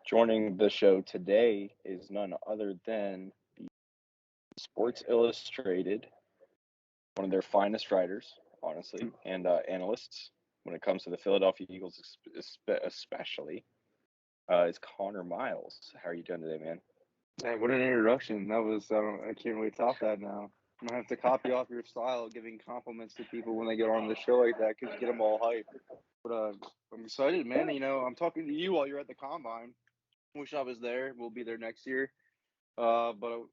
Joining the show today is none other than the Sports Illustrated, one of their finest writers, honestly, and analysts when it comes to the Philadelphia Eagles, especially. Is Conor Myles. How are you doing today, man? Hey, what an introduction. That was, I can't really top that now. I'm going to have to copy off your style, giving compliments to people when they get on the show like that, because you get them all hyped. But I'm excited, man. I'm talking to you while you're at the Combine. Wish I was there. We'll be there next year. But I'm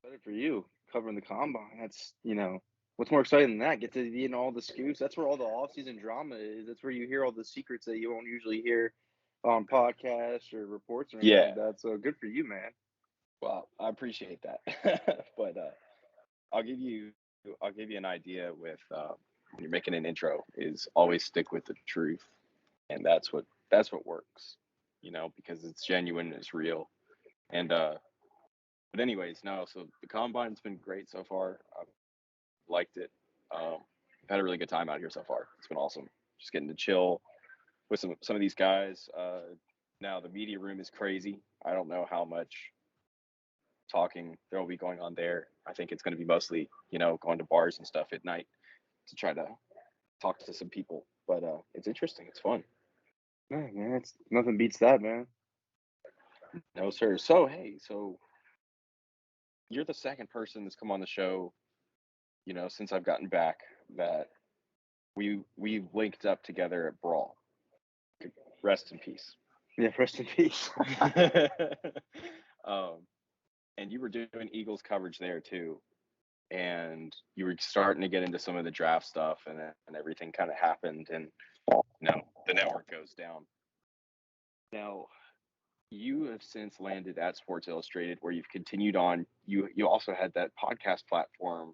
excited for you, covering the Combine. That's, what's more exciting than that? Get to be in all the scoops. That's where all the off-season drama is. That's where you hear all the secrets that you won't usually hear on podcasts or reports or anything like that. So good for you, man. Well, I appreciate that. But I'll give you an idea with when you're making an intro is always stick with the truth, and that's what works, because it's genuine, it's real, and but anyways, no. So the Combine's been great so far. I've liked it. I've had a really good time out here so far. It's been awesome. Just getting to chill with some of these guys. Now the media room is crazy. I don't know how much talking there will be going on there. I think it's going to be mostly, going to bars and stuff at night to try to talk to some people. But it's interesting. It's fun. Yeah, man, it's nothing beats that, man. No, sir. So you're the second person that's come on the show, since I've gotten back that we linked up together at Brawl. Rest in peace. Yeah, rest in peace. And you were doing Eagles coverage there too, and you were starting to get into some of the draft stuff, and everything kind of happened, and the network goes down. Now, you have since landed at Sports Illustrated, where you've continued on. You also had that podcast platform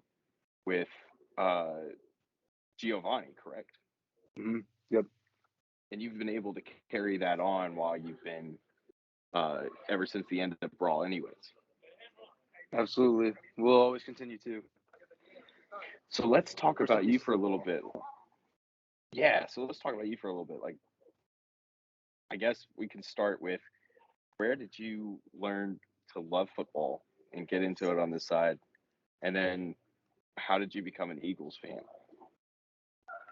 with Giovanni, correct? Mm-hmm. Yep. And you've been able to carry that on while you've been ever since the end of Brawl, anyways. Absolutely. We'll always continue to. So let's talk about you for a little bit. Yeah, so let's talk about you for a little bit. Like, I guess we can start with, where did you learn to love football and get into it on this side? And then how did you become an Eagles fan?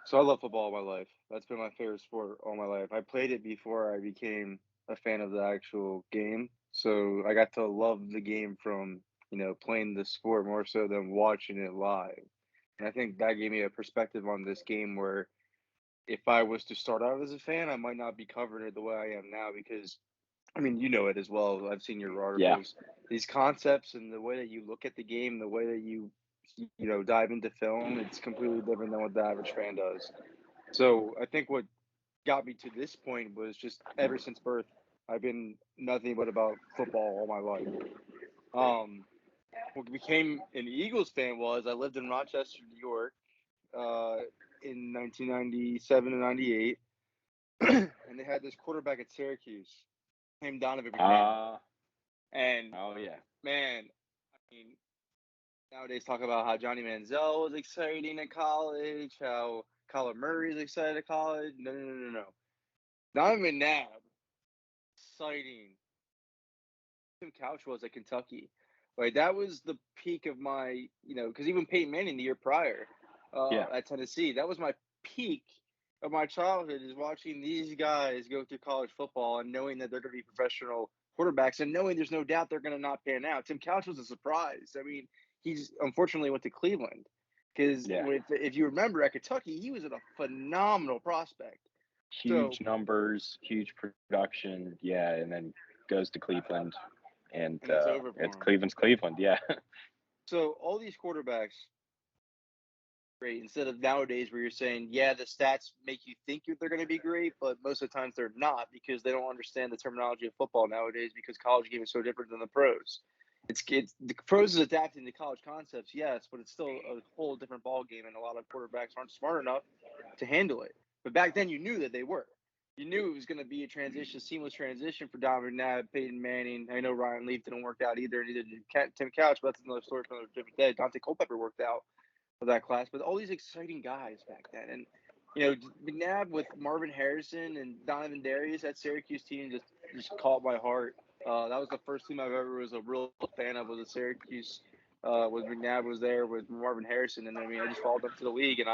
So I love football all my life. That's been my favorite sport all my life. I played it before I became a fan of the actual game. So I got to love the game from, playing the sport more so than watching it live. And I think that gave me a perspective on this game where if I was to start out as a fan, I might not be covering it the way I am now because, you know it as well. I've seen your articles. Yeah. These concepts and the way that you look at the game, the way that you dive into film, it's completely different than what the average fan does. So I think what got me to this point was just ever since birth, I've been nothing but about football all my life. What became an Eagles fan was I lived in Rochester, New York, in 1997 and 98, and they had this quarterback at Syracuse named Donovan McNabb. And oh yeah, man, nowadays talk about how Johnny Manziel was exciting at college, how Kyler Murray is excited at college. No. Donovan McNabb, exciting. Tim Couch was at Kentucky. Like, that was the peak of my, because even Peyton Manning the year prior at Tennessee, that was my peak of my childhood, is watching these guys go through college football and knowing that they're going to be professional quarterbacks and knowing there's no doubt they're going to not pan out. Tim Couch was a surprise. He's unfortunately went to Cleveland because if you remember at Kentucky, he was a phenomenal prospect. Huge numbers, huge production. Yeah. And then goes to Cleveland. And it's over for it's him. Cleveland, yeah. So all these quarterbacks, great. Instead of nowadays where you're saying, the stats make you think they're going to be great, but most of the times they're not because they don't understand the terminology of football nowadays because college game is so different than the pros. It's the pros is adapting to college concepts, yes, but it's still a whole different ball game, and a lot of quarterbacks aren't smart enough to handle it. But back then, you knew that they were. You knew it was going to be a seamless transition for Donovan McNabb, Peyton Manning. I know Ryan Leaf didn't work out either, and neither did Tim Couch, but that's another story for another different day. Dante Culpepper worked out for that class, but all these exciting guys back then. And McNabb with Marvin Harrison and Donovan Darius, that Syracuse team just caught my heart. That was the first team I've ever was a real fan of, was the Syracuse. When McNabb was there with Marvin Harrison, and I just followed them to the league, and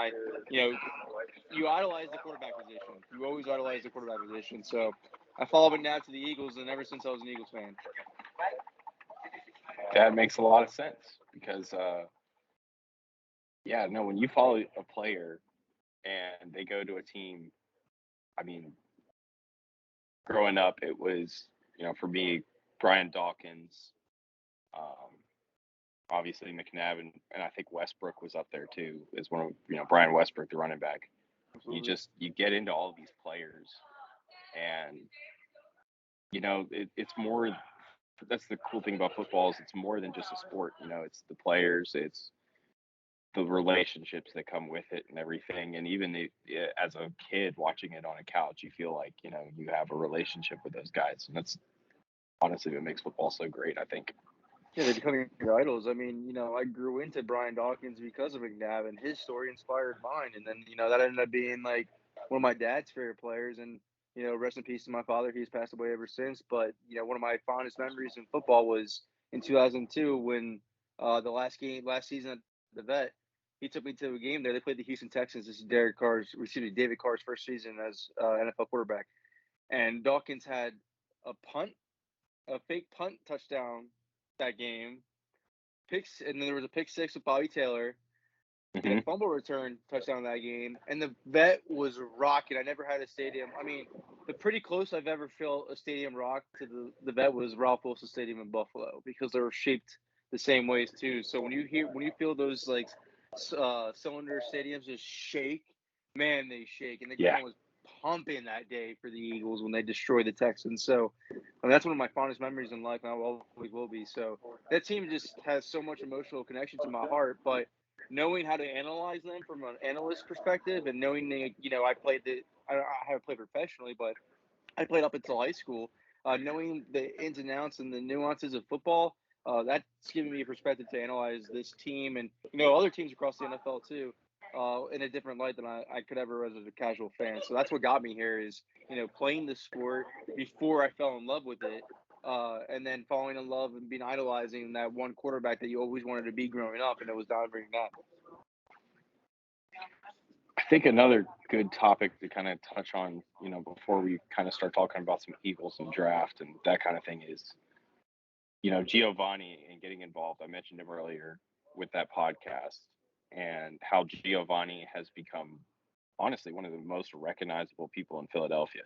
you idolize the quarterback position. You always idolize the quarterback position. So I followed McNabb to the Eagles, and ever since I was an Eagles fan. That makes a lot of sense because, when you follow a player and they go to a team, I mean, growing up, it was, for me, Brian Dawkins, um, obviously McNabb, and I think Westbrook was up there too, is one of, Brian Westbrook, the running back. Absolutely. You get into all of these players and, it's more, that's the cool thing about football is it's more than just a sport, it's the players, it's the relationships that come with it and everything. And even as a kid watching it on a couch, you feel like, you have a relationship with those guys. And that's honestly what makes football so great, I think. Yeah, they're becoming your idols. I grew into Brian Dawkins because of McNabb, and his story inspired mine. And then, that ended up being like one of my dad's favorite players. And, rest in peace to my father. He's passed away ever since. But, one of my fondest memories in football was in 2002 when the last season at the Vet, he took me to a game there. They played the Houston Texans. This is David Carr's first season as NFL quarterback. And Dawkins had a fake punt touchdown that game. And then there was a pick six with Bobby Taylor. He had a fumble return touchdown that game, and the Vet was rocking. I never had a stadium. The pretty close I've ever felt a stadium rock to the Vet was Ralph Wilson Stadium in Buffalo, because they were shaped the same ways too. So when you feel those like cylinder stadiums just shake, man, they shake, and the ground was pumping that day for the Eagles when they destroyed the Texans. So that's one of my fondest memories in life, and I always will be. So that team just has so much emotional connection to my heart, but knowing how to analyze them from an analyst perspective, and knowing I haven't played professionally, but I played up until high school. Knowing the ins and outs and the nuances of football, that's giving me a perspective to analyze this team and other teams across the NFL too, in a different light than I could ever as a casual fan. So that's what got me here is playing the sport before I fell in love with it, and then falling in love and being idolizing that one quarterback that you always wanted to be growing up, and it was Donovan McNabb. I think another good topic to kind of touch on, before we kind of start talking about some Eagles and draft and that kind of thing is, Giovanni and getting involved. I mentioned him earlier with that podcast and how Giovanni has become, honestly, one of the most recognizable people in Philadelphia.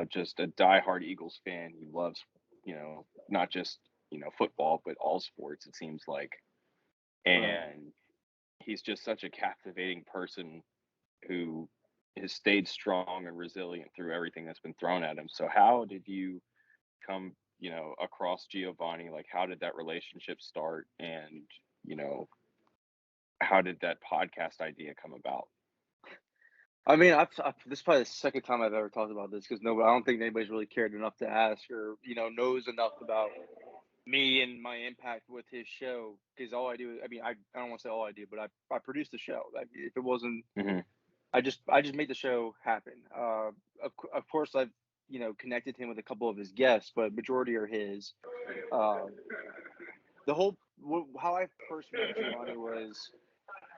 Just a diehard Eagles fan. He loves, not just, football, but all sports, it seems like. And he's just such a captivating person who has stayed strong and resilient through everything that's been thrown at him. So how did you come, across Giovanni? Like, how did that relationship start? And, how did that podcast idea come about? This is probably the second time I've ever talked about this, because I don't think anybody's really cared enough to ask, or knows enough about me and my impact with his show. Because all I do, I don't want to say all I do, but I produce the show. If it wasn't, I just made the show happen. Of course, I've connected him with a couple of his guests, but majority are his. How I first met Giovanni was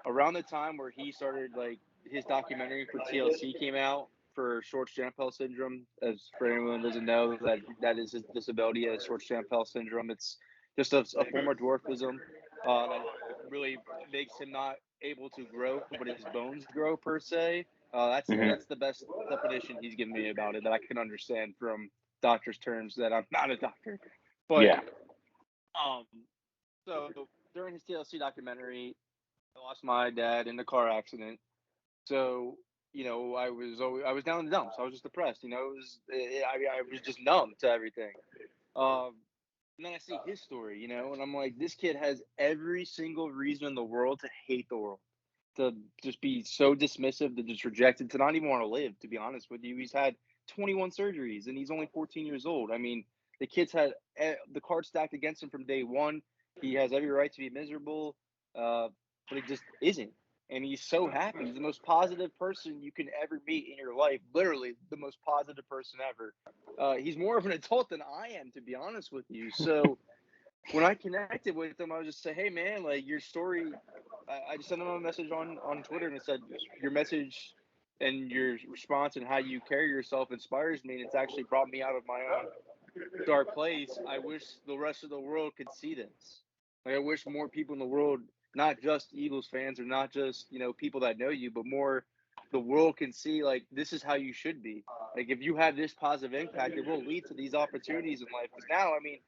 around the time where he started, like, his documentary for TLC came out for Short-Stampfel syndrome. As for anyone who doesn't know, that is his disability, as Short-Stampfel syndrome. It's just a form of dwarfism that really makes him not able to grow, but his bones grow per se. That's the best definition he's given me about it that I can understand from doctor's terms, that I'm not a doctor. But so during his TLC documentary, I lost my dad in a car accident. So, I was down in the dumps. I was just depressed. I was just numb to everything. And then I see his story, and I'm like, this kid has every single reason in the world to hate the world, to just be so dismissive, to just reject it, to not even want to live, to be honest with you. He's had 21 surgeries, and he's only 14 years old. The kid's had the card stacked against him from day one. He has every right to be miserable, but he just isn't. and he's so happy. He's the most positive person you can ever meet in your life. Literally, the most positive person ever. He's more of an adult than I am, to be honest with you. So when I connected with him, I was just say, hey man, like your story. I just sent him a message on Twitter and it said your message and your response and how you carry yourself inspires me, and it's actually brought me out of my own dark place. I wish the rest of the world could see this. Like I wish more people in the world, not just Eagles fans or not just, people that know you, but more the world can see like this is how you should be. Like if you have this positive impact, it will lead to these opportunities in life. Because now, I mean,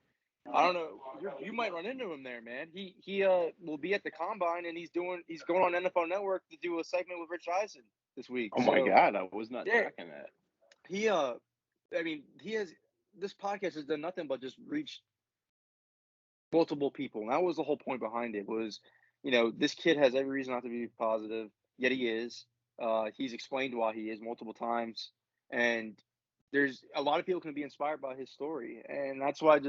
I don't know, you might run into him there, man. He will be at the combine and he's going on NFL Network to do a segment with Rich Eisen this week. Oh my So God, I was not yeah, tracking that. he I mean, he has this podcast has done nothing but just reach multiple people. And that was the whole point behind it was, this kid has every reason not to be positive, yet he is. He's explained why he is multiple times. And there's a lot of people can be inspired by his story. And that's why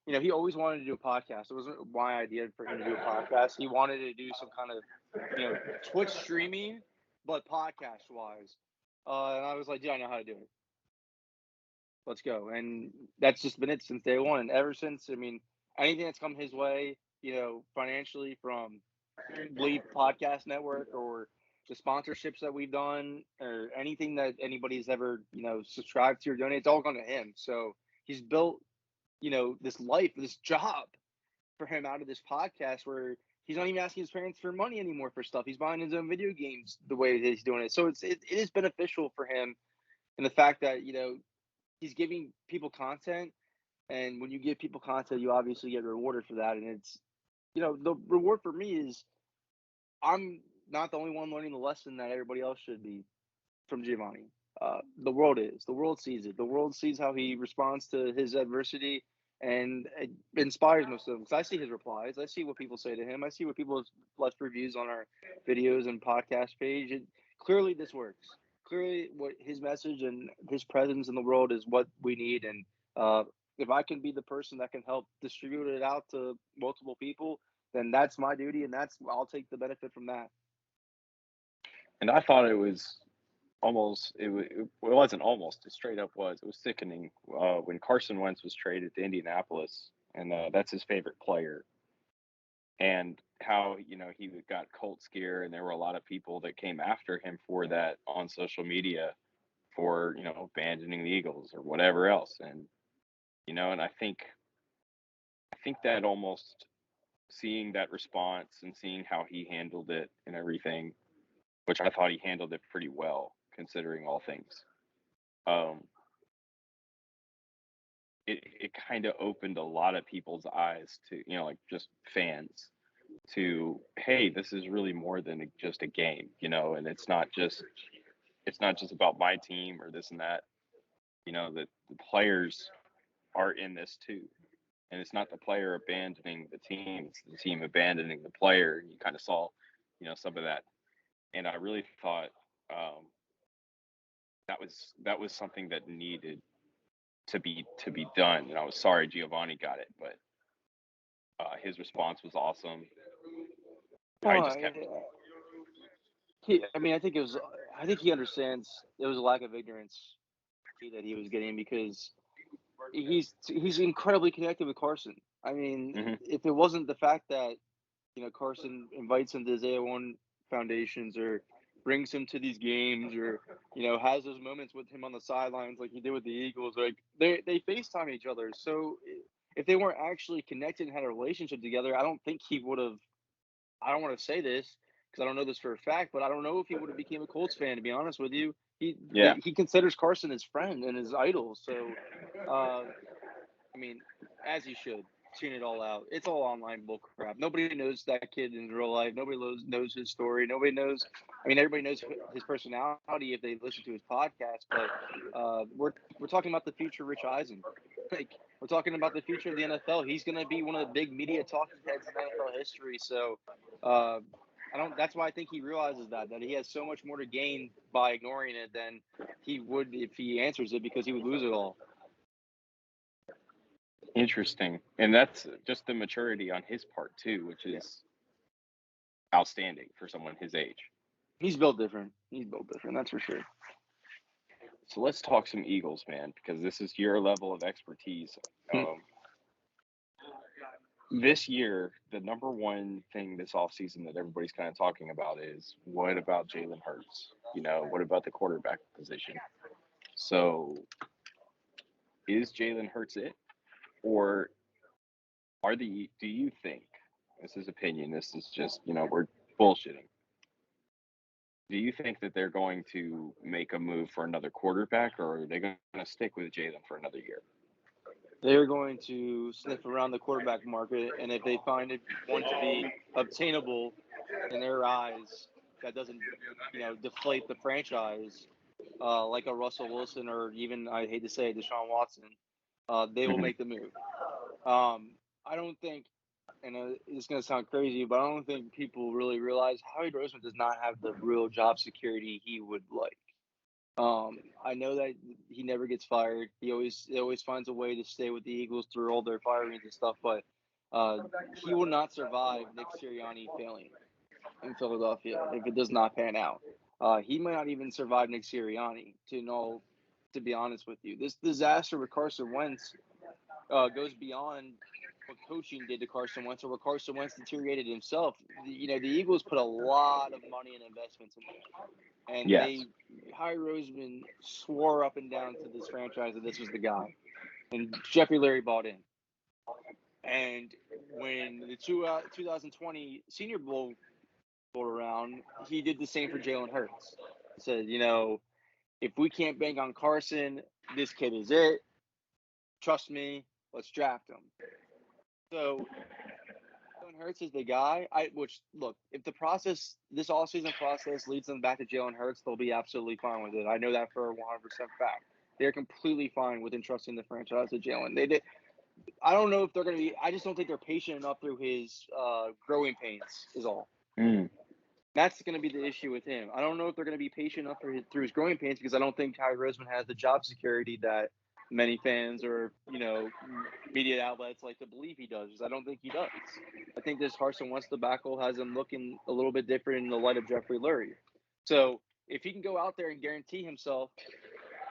he always wanted to do a podcast. It wasn't my idea for him to do a podcast. He wanted to do some kind of, Twitch streaming, but podcast wise. And I was like, yeah, I know how to do it. Let's go. And that's just been it since day one. And ever since, I mean, anything that's come his way, financially from Bleav Podcast Network or the sponsorships that we've done or anything that anybody's ever, subscribed to or donated, it's all gone to him. So he's built, this life, this job for him out of this podcast where he's not even asking his parents for money anymore for stuff. He's buying his own video games the way that he's doing it. So it is beneficial for him. And the fact that, he's giving people content, and when you give people content, you obviously get rewarded for that. And it's, the reward for me is I'm not the only one learning the lesson that everybody else should be from Giovanni. The world is. The world sees it. The world sees how he responds to his adversity, and it inspires most of them. Because I see his replies. I see what people say to him. I see what people have left reviews on our videos and podcast page. Clearly, this works. Clearly, what his message and his presence in the world is what we need. And if I can be the person that can help distribute it out to multiple people, then that's my duty, and I'll take the benefit from that. And I thought it was almost it wasn't almost, it straight up was. It was sickening when Carson Wentz was traded to Indianapolis, and that's his favorite player, and how he got Colts gear, and there were a lot of people that came after him for that on social media for abandoning the Eagles or whatever else, and and I think that almost seeing that response and seeing how he handled it and everything, which I thought he handled it pretty well considering all things. It kind of opened a lot of people's eyes to, like just fans, to, hey, this is really more than just a game, and it's not just about my team or this and that, that the players are in this too. And it's not the player abandoning the team, it's the team abandoning the player. And you kind of saw, some of that. And I really thought that was something that needed to be done. And I was sorry Giovanni got it, but his response was awesome. I just kept. I think he understands it was a lack of ignorance that he was getting, because he's incredibly connected with Carson. I mean, if it wasn't the fact that Carson invites him to his A1 foundations or brings him to these games, or has those moments with him on the sidelines like he did with the Eagles, like they FaceTime each other. So if they weren't actually connected and had a relationship together, I don't think he would have. I don't want to say this because I don't know this for a fact, but I don't know if he would have became a Colts fan, to be honest with you. He considers Carson his friend and his idol. So, as he should, tune it all out. It's all online bull crap. Nobody knows that kid in real life. Nobody knows his story. Nobody knows. Everybody knows his personality if they listen to his podcast. But we're talking about the future Rich Eisen. Like, we're talking about the future of the NFL. He's going to be one of the big media talking heads in NFL history. So, that's why I think he realizes that he has so much more to gain by ignoring it than he would if he answers it, because he would lose it all. Interesting. And that's just the maturity on his part too, which is outstanding for someone his age. He's built different. That's for sure. So let's talk some Eagles, man, because this is your level of expertise. This year, the number one thing this offseason that everybody's kind of talking about is, what about Jalen Hurts? What about the quarterback position? So is Jalen Hurts it? Or do you think, this is opinion, this is just, we're bullshitting. Do you think that they're going to make a move for another quarterback, or are they going to stick with Jalen for another year? They're going to sniff around the quarterback market, and if they find one to be obtainable in their eyes, that doesn't, deflate the franchise, like a Russell Wilson or even, I hate to say it, Deshaun Watson, they will make the move. I don't think, and it's going to sound crazy, but I don't think people really realize Howie Roseman does not have the real job security he would like. I know that he never gets fired. He always finds a way to stay with the Eagles through all their firings and stuff, but he will not survive Nick Sirianni failing in Philadelphia if it does not pan out. He might not even survive Nick Sirianni, to be honest with you. This disaster with Carson Wentz goes beyond what coaching did to Carson Wentz or what Carson Wentz deteriorated himself. The Eagles put a lot of money and investments in him. And yes. Howie Roseman swore up and down to this franchise that this was the guy. And Jeffrey Lurie bought in. And when the 2020 Senior Bowl rolled around, he did the same for Jalen Hurts. He said, if we can't bank on Carson, this kid is it. Trust me, let's draft him. So Jalen Hurts is the guy. If the process, this offseason process, leads them back to Jalen Hurts, they'll be absolutely fine with it. I know that for a 100% fact. They're completely fine with entrusting the franchise to Jalen. They did. I don't know if they're going to be. I just don't think they're patient enough through his growing pains. Is all. That's going to be the issue with him. I don't know if they're going to be patient enough through his growing pains, because I don't think Howie Roseman has the job security that many fans or media outlets like to believe he does. I don't think he does. I think this Carson Wentz debacle has him looking a little bit different in the light of Jeffrey Lurie. So if he can go out there and guarantee himself,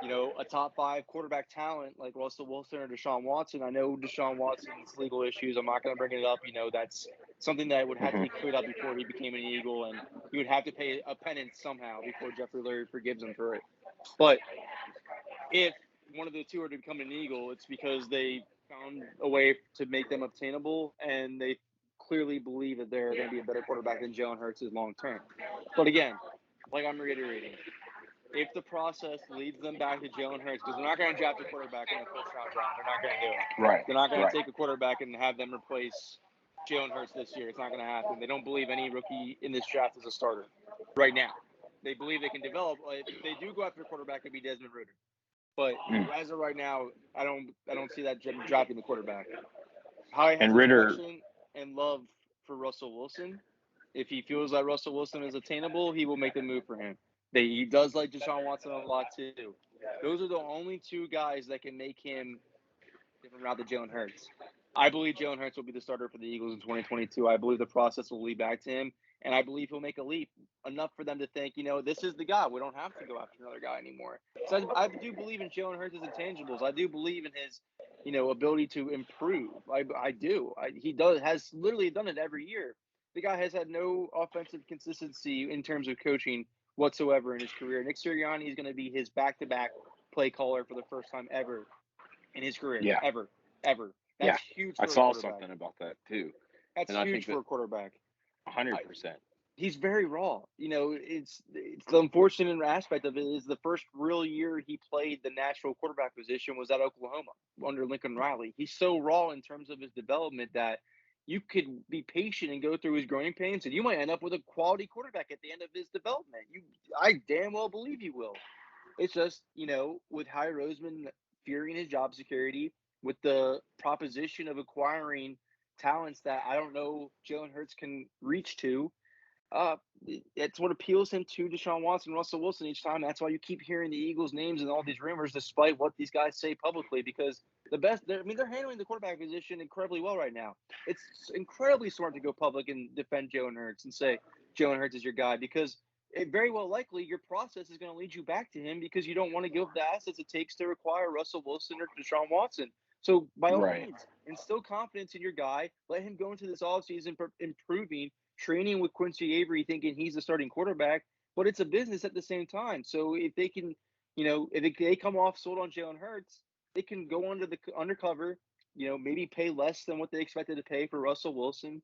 a top 5 quarterback talent like Russell Wilson or Deshaun Watson. I know Deshaun Watson's legal issues. I'm not going to bring it up. That's something that would have to be cleared up before he became an Eagle, and he would have to pay a penance somehow before Jeffrey Lurie forgives him for it. But if one of the two are to become an Eagle, it's because they found a way to make them obtainable, and they clearly believe that they're going to be a better quarterback than Jalen Hurts is long term. But again, like I'm reiterating, if the process leads them back to Jalen Hurts, because they're not going to draft a quarterback in the first round draft. They're not going to do it. Right. They're not going to take a quarterback and have them replace Jalen Hurts this year. It's not going to happen. They don't believe any rookie in this draft is a starter right now. They believe they can develop. If they do go after a quarterback, it'd be Desmond Ridder. But as of right now, I don't see that dropping the quarterback. Howie has affection and love for Russell Wilson. If he feels like Russell Wilson is attainable, he will make the move for him. He does like Deshaun Watson a lot too. Those are the only two guys that can make him different route than Jalen Hurts. I believe Jalen Hurts will be the starter for the Eagles in 2022. I believe the process will lead back to him, and I believe he'll make a leap enough for them to think, this is the guy. We don't have to go after another guy anymore. So I do believe in Jalen Hurts' intangibles. I do believe in his, ability to improve. I do. He has literally done it every year. The guy has had no offensive consistency in terms of coaching whatsoever in his career. Nick Sirianni is going to be his back-to-back play caller for the first time ever in his career. Yeah. Ever. That's huge for a quarterback. I saw something about that too. That's huge for a quarterback. 100%. He's very raw. It's the unfortunate aspect of it is the first real year he played the natural quarterback position was at Oklahoma under Lincoln Riley. He's so raw in terms of his development that you could be patient and go through his growing pains, and you might end up with a quality quarterback at the end of his development. I damn well believe you will. It's just, with Howie Roseman fearing his job security, with the proposition of acquiring talents that I don't know Jalen Hurts can reach to, It's what appeals him to Deshaun Watson, Russell Wilson each time. That's why you keep hearing the Eagles' names and all these rumors, despite what these guys say publicly. Because they're handling the quarterback position incredibly well right now. It's incredibly smart to go public and defend Jalen Hurts and say Jalen Hurts is your guy, because it very well likely your process is going to lead you back to him, because you don't want to give up the assets it takes to acquire Russell Wilson or Deshaun Watson. So by all Right. means, instill confidence in your guy. Let him go into this offseason improving, training with Quincy Avery, thinking he's the starting quarterback. But it's a business at the same time. So if they can, if they come off sold on Jalen Hurts, they can go undercover, maybe pay less than what they expected to pay for Russell Wilson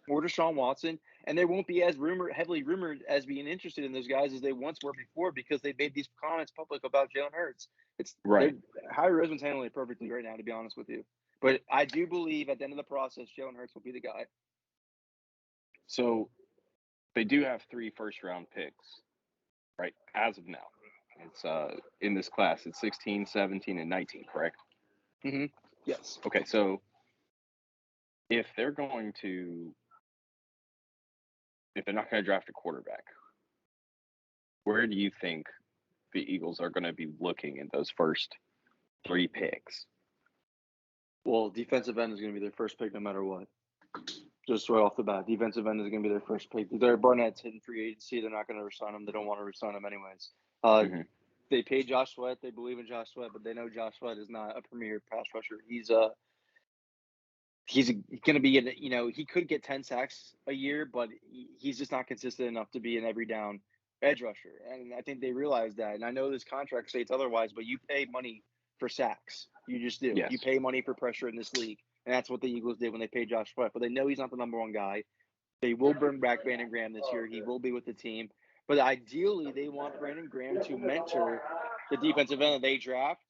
or Deshaun Watson, and they won't be as heavily rumored as being interested in those guys as they once were before, because they made these comments public about Jalen Hurts. Right. Howie Roseman's handling it perfectly right now, to be honest with you. But I do believe at the end of the process, Jalen Hurts will be the guy. So they do have 3 first-round picks, right, as of now. It's in this class, it's 16, 17, and 19, correct? Mm-hmm. Yes. Okay, so if they're not going to draft a quarterback, where do you think the Eagles are going to be looking in those first 3 picks? Well, defensive end is going to be their first pick no matter what. Just right off the bat, defensive end is going to be their first pick. Barnett's hitting free agency. They're not going to resign him. They don't want to resign him anyways. They paid Josh Sweat. They believe in Josh Sweat, but they know Josh Sweat is not a premier pass rusher. He's going to be he could get 10 sacks a year, but he's just not consistent enough to be an every down edge rusher. And I think they realize that. And I know this contract states otherwise, but you pay money for sacks. You just do. Yes. You pay money for pressure in this league. And that's what the Eagles did when they paid Josh Sweat. But they know he's not the number one guy. They will bring back Brandon Graham this year. He will be with the team. But ideally, they want Brandon Graham to mentor the defensive end that they draft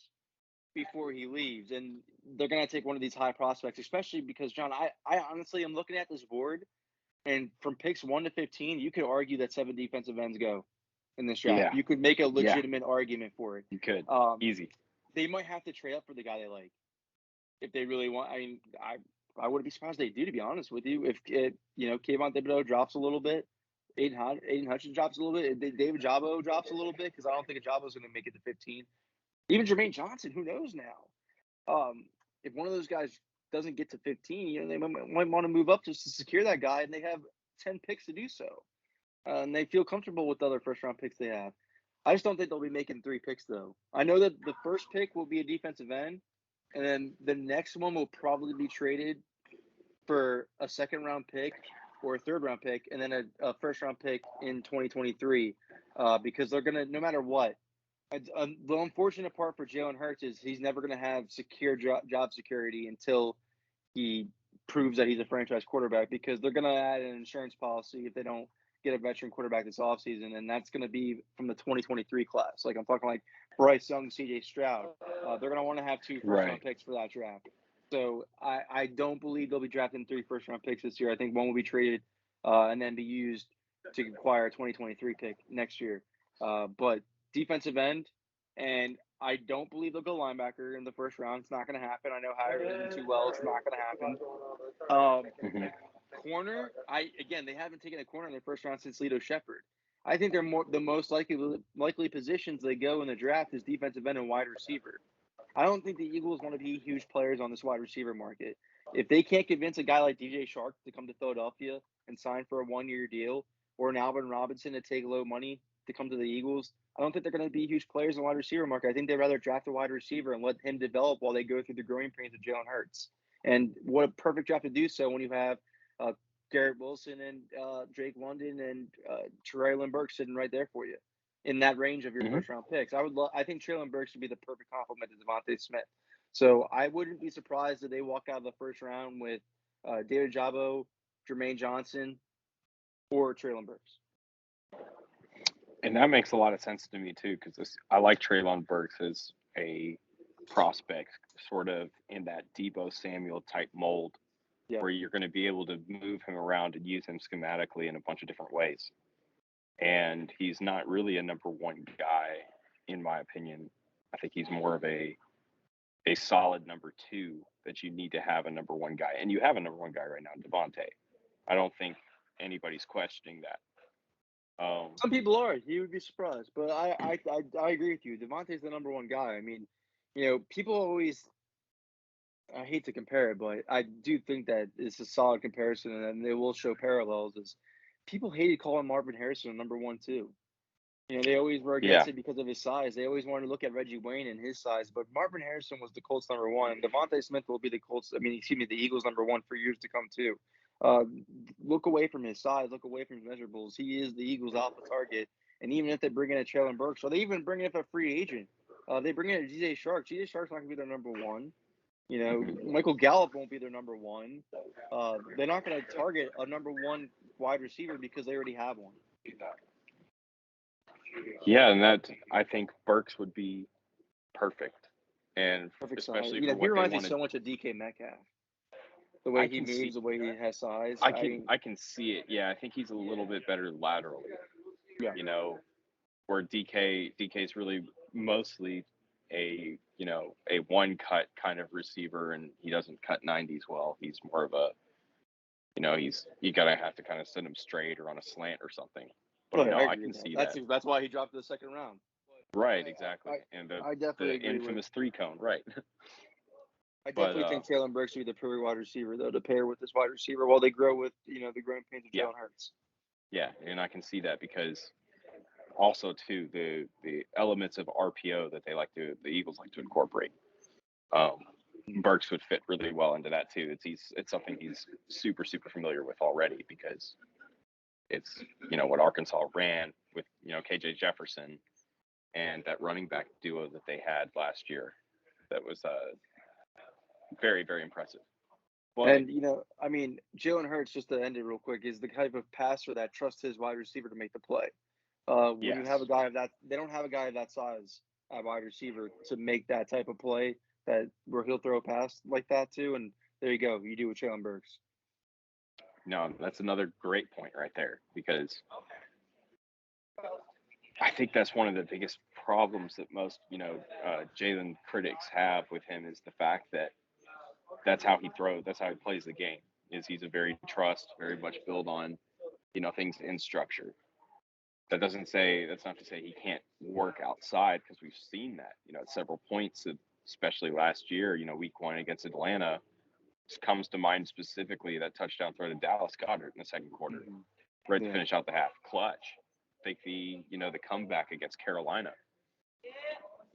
before he leaves. And they're going to take one of these high prospects, especially because, John, I honestly am looking at this board, and from picks 1 to 15, you could argue that 7 defensive ends go in this draft. Yeah. You could make a legitimate argument for it. You could. Easy. They might have to trade up for the guy they like if they really want. I mean, I wouldn't be surprised they do, to be honest with you. If Kayvon Thibodeau drops a little bit, Aiden Hutchins drops a little bit, David Jabo drops a little bit, because I don't think Jabo's going to make it to 15. Even Jermaine Johnson, who knows now? If one of those guys doesn't get to 15, they might want to move up just to secure that guy, and they have 10 picks to do so. And they feel comfortable with the other first-round picks they have. I just don't think they'll be making 3 picks, though. I know that the first pick will be a defensive end, and then the next one will probably be traded for a second-round pick or a third-round pick, and then a first-round pick in 2023, because they're going to, no matter what. The unfortunate part for Jalen Hurts is he's never going to have secure job security until he proves that he's a franchise quarterback, because they're going to add an insurance policy if they don't get a veteran quarterback this offseason, and that's going to be from the 2023 class. Like, I'm talking like Bryce Young, C.J. Stroud. They're going to want to have 2 first-round picks for that draft. So I don't believe they'll be drafting 3 first-round picks this year. I think one will be traded and then be used to acquire a 2023 pick next year. But defensive end, and I don't believe they'll go linebacker in the first round. It's not going to happen. I know Howard isn't too well. It's not going to happen. Corner, they haven't taken a corner in their first round since Lito Shepherd. I think they're the most likely positions they go in the draft is defensive end and wide receiver. I don't think the Eagles want to be huge players on this wide receiver market. If they can't convince a guy like DJ Shark to come to Philadelphia and sign for a 1-year deal, or an Alvin Robinson to take low money to come to the Eagles, I don't think they're going to be huge players in the wide receiver market. I think they'd rather draft a wide receiver and let him develop while they go through the growing pains of Jalen Hurts. And what a perfect draft to do so when you have Garrett Wilson and Drake London and Treylon Burks sitting right there for you in that range of your first-round picks. I think Treylon Burks would be the perfect complement to Devontae Smith. So I wouldn't be surprised if they walk out of the first round with David Jabo, Jermaine Johnson, or Treylon Burks. And that makes a lot of sense to me, too, because I like Treylon Burks as a prospect, sort of in that Deebo Samuel type mold, where you're going to be able to move him around and use him schematically in a bunch of different ways. And he's not really a number 1 guy, in my opinion. I think he's more of a solid number 2 that you need to have a number 1 guy. And you have a number 1 guy right now, Devontae. I don't think anybody's questioning that. Some people are. You would be surprised, but I agree with you. Devontae's the number one guy. I mean, people always. I hate to compare it, but I do think that it's a solid comparison, and they will show parallels. Is people hated calling Marvin Harrison a number one too. They always were Yeah, against it because of his size. They always wanted to look at Reggie Wayne and his size, but Marvin Harrison was the Colts number one, and Devontae Smith will be the the Eagles number one for years to come too. Uh, look away from his size, look away from his measurables. He is the Eagles' alpha target, and even if they bring in a Traylon Burks, or they even bring in a free agent, they bring in a DJ Shark. DJ Shark's not gonna be their number one. Michael Gallup won't be their number one. They're not going to target a number one wide receiver because they already have one. yeah, and that I think Burks would be perfect, and Perfect size. especially He for what they reminds me wanted. so much of DK Metcalf. The way I he can moves, see, the way he has size. I can see it. Yeah, I think he's a little bit better laterally. Yeah. Where DK's really mostly a a one cut kind of receiver, and he doesn't cut 90s well. He's more of a you gotta have to kind of send him straight or on a slant or something. But Right, I I agree can with that. see that. That's why he dropped to the second round. Right, exactly. And I definitely the agree with. infamous three cone, right? I But definitely think Traylon Burks should be the perfect wide receiver though to pair with this wide receiver while they grow with the growing pains of yeah, Jalen Hurts. yeah, and I can see that because also too the elements of RPO that the Eagles like to incorporate. Um, Burks would fit really well into that too. It's something he's super familiar with already because it's what Arkansas ran with KJ Jefferson and that running back duo that they had last year. That was very impressive. But And Jalen Hurts, just to end it real quick, is the type of passer that trusts his wide receiver to make the play. When you have a yes, guy of that, they don't have a guy of that size at wide receiver to make that type of play where he'll throw a pass like that too. And there you go, you do with Traylon Burks. no, that's another great point right there because I think that's one of the biggest problems that most Jalen critics have with him is the fact that that's how he throws, that's how he plays the game. Is he's a very much build on things in structure. That's not to say he can't work outside because we've seen that at several points, especially last year. Week one against Atlanta comes to mind specifically that touchdown throw to Dallas Goedert in the second quarter, Mm-hmm. right to Yeah. finish out the half, clutch. I think the comeback against Carolina,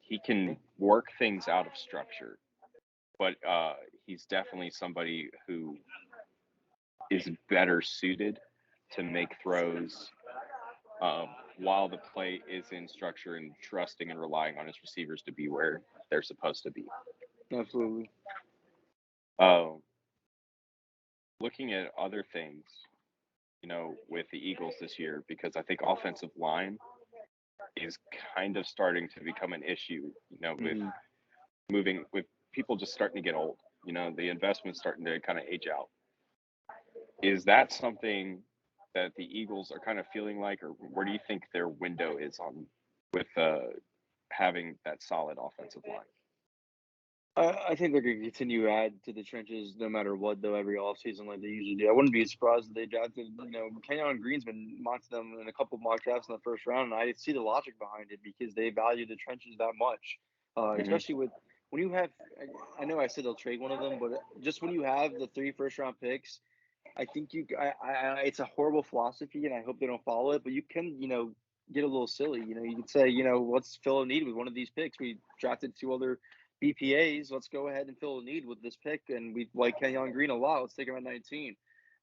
he can work things out of structure, but he's definitely somebody who is better suited to make throws while the play is in structure and trusting and relying on his receivers to be where they're supposed to be. Absolutely. Um, Looking at other things, with the Eagles this year, because I think offensive line is kind of starting to become an issue, with Mm-hmm. with people just starting to get old, the investment's starting to kind of age out. Is that something that the Eagles are kind of feeling like, or where do you think their window is on with having that solid offensive line? I think they're going to continue to add to the trenches no matter what, though, every offseason like they usually do. I wouldn't be surprised if they drafted, Kenyon Green's been mocked them in a couple of mock drafts in the first round, and I see the logic behind it because they value the trenches that much, Mm-hmm. especially when you have, I know I said they'll trade one of them, but just when you have the 3 first-round picks, I think it's a horrible philosophy, and I hope they don't follow it, but you can, get a little silly. You could say, what's fill a need with one of these picks? We drafted 2 other BPAs. Let's go ahead and fill a need with this pick, and we like Kenyon Green a lot. Let's take him at 19.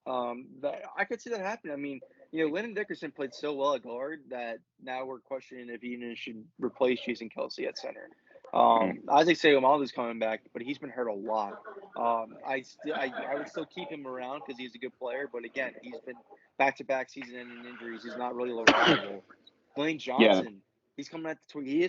I could see that happen. I mean, Landon Dickerson played so well at guard that now we're questioning if he even should replace Jason Kelsey at center. Isaac Seumalo's coming back, but he's been hurt a lot. I would still keep him around because he's a good player, but again, he's been back-to-back season-ending injuries. He's not really reliable. Blaine Yeah, Johnson, he is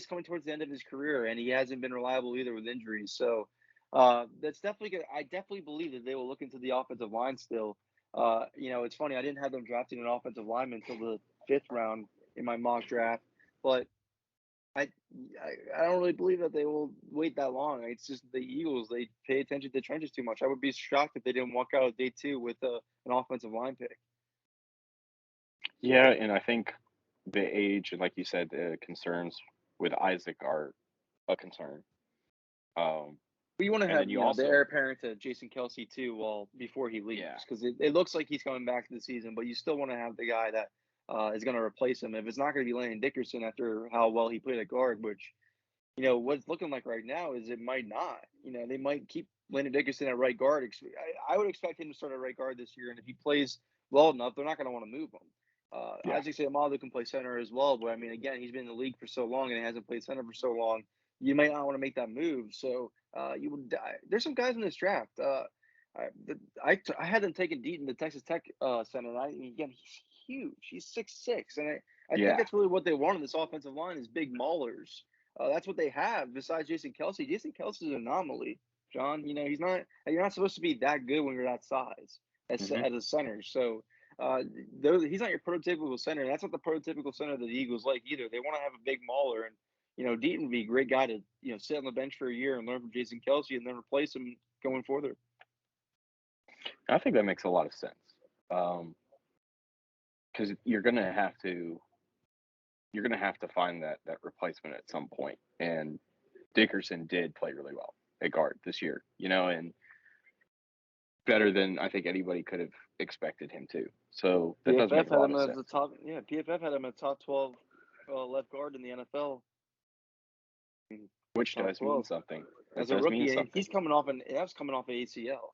coming towards the end of his career, and he hasn't been reliable either with injuries. So that's definitely good. I definitely believe that they will look into the offensive line still. It's funny, I didn't have them drafting an offensive lineman until the 5th round in my mock draft, but I I don't really believe that they will wait that long. It's just the Eagles; they pay attention to the trenches too much. I would be shocked if they didn't walk out of day 2 with an offensive line pick. Yeah, and I think the age and like you said, the concerns with Isaac are a concern. Um, But you want to and then have, you the heir also, apparent to Jason Kelsey too, before he yeah, leaves, because it looks like he's coming back to the season, but you still want to have the guy that is going to replace him. If it's not going to be Landon Dickerson after how well he played at guard, which what's looking like right now is it might not. They might keep Landon Dickerson at right guard. I would expect him to start at right guard this year, and if he plays well enough, they're not going to want to move him. yeah. Isaac Seumalo can play center as well, but I mean, again, he's been in the league for so long and he hasn't played center for so long. You might not want to make that move. So you would. There's some guys in this draft. I had them taking Deaton, the Texas Tech center. And again, he's huge. He's 6'6", and I think Yeah. that's really what they want in this offensive line is big maulers. That's what they have besides Jason Kelsey. Jason Kelsey's an anomaly, John. He's not. You're not supposed to be that good when you're that size as Hmm. a center. So he's not your prototypical center. That's not the prototypical center that the Eagles like either. They want to have a big mauler, and Deaton would be a great guy to sit on the bench for a year and learn from Jason Kelsey, and then replace him going further. I think that makes a lot of sense. Because you're gonna have to find that replacement at some point. And Dickerson did play really well at guard this year, and better than I think anybody could have expected him to. So that does PFF make a had lot him of as the sense, top. Yeah, PFF had him at top 12 left guard in the NFL. which Top does mean 12 something. That as a does mean rookie, and something. he's coming off that's coming off an ACL.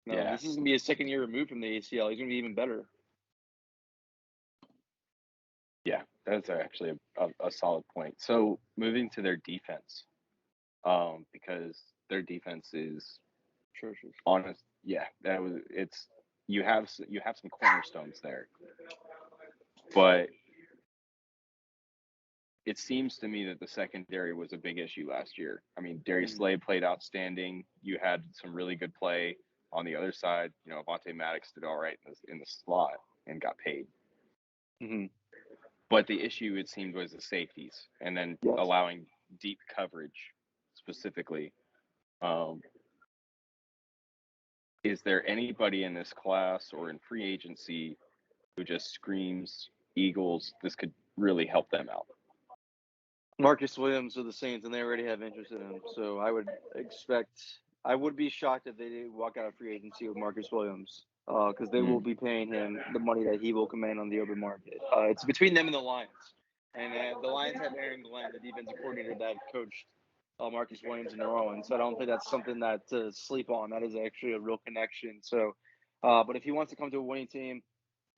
No, Yeah, this is gonna be his second year removed from the ACL. He's gonna be even better. yeah, that's actually a solid point. So moving to their defense, because their defense is Sure, sure. honest. Yeah, it's you have some cornerstones there, but it seems to me that the secondary was a big issue last year. I mean, Darius Mm-hmm. Slay played outstanding. You had some really good play on the other side. Avonte Maddox did all right in the slot and got paid. Mm-hmm. But the issue, it seemed, was the safeties and then Yes. allowing deep coverage specifically. Um, is there anybody in this class or in free agency who just screams Eagles? This could really help them out. Marcus Williams of the Saints, and they already have interest in him. So I would be shocked if they did walk out of free agency with Marcus Williams, because they will Mm. be paying him the money that he will command on the open market. It's between them and the Lions, and the Lions have Aaron Glenn, the defensive coordinator that coached Marcus Williams in New Orleans. So I don't think that's something that to sleep on. That is actually a real connection. So, but if he wants to come to a winning team,